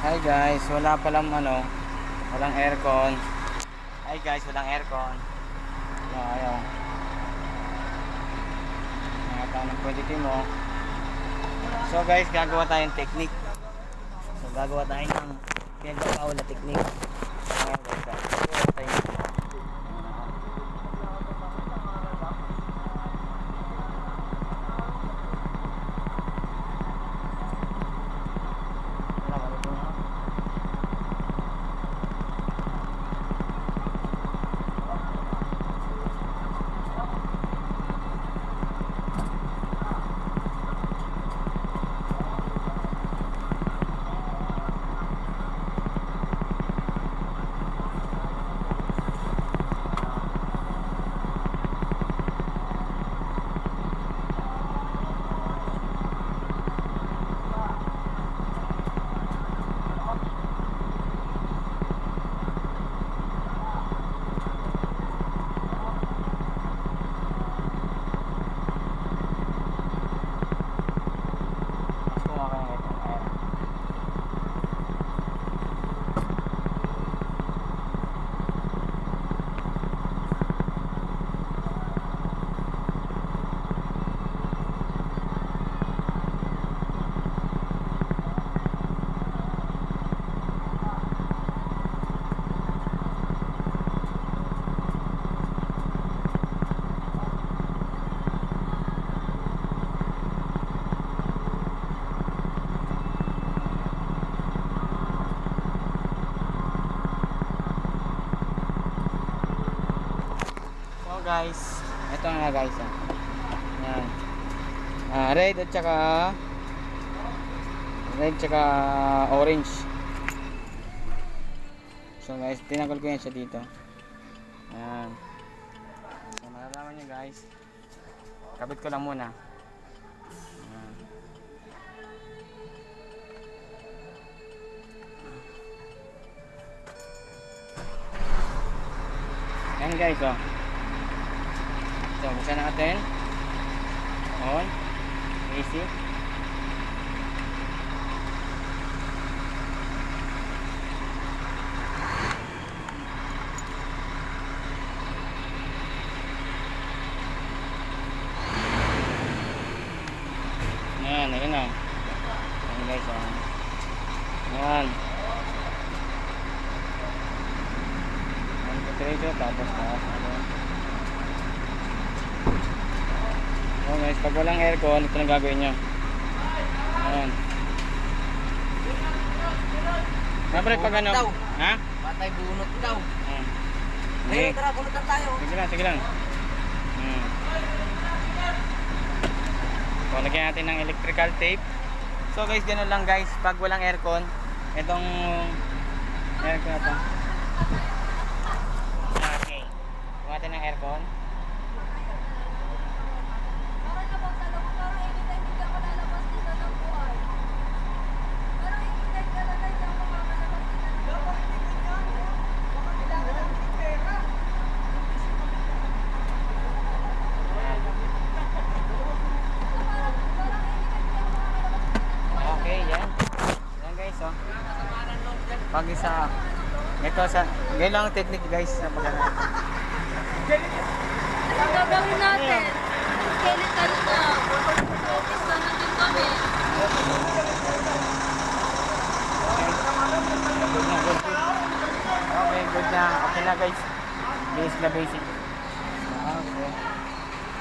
Hi guys, wala palang walang aircon. Hi guys, walang aircon. Ayaw. Nakatawa ng quantity mo. So guys, gagawa tayong technique. So gagawa tayo ng pinagpapaw na technique. Ayan guys, gagawa tayo. Guys, ito nga guys. Yan. Red at saka orange. So guys, tinanggal ko yan siya dito. Yan. So malalaman nyo guys, kabit ko lang muna. Yan guys, oh. So, buksan natin. On. AC. Ayan, ayun na. Ayan guys, oh. Ayan. Ayan, temperature, tapos taas. So guys, pag walang aircon, ito lang gagawin nyo. Ayan. Siyempre pag ano? Daw. Ha? Patay bunot daw. Ayan. Ngayon, tara, bunutan tayo. Sige lang. So, lagyan natin ng electrical tape. So guys, ganun lang guys. Pag walang aircon, itong aircon na to. Okay. Kung natin ng aircon. Pag isa ito sa ngayon lang ang technique guys sa pagano. Ang gagawin natin, skeleton na. Focus na natin kami. Okay, good na. Okay na guys. Basic na basic. Okay.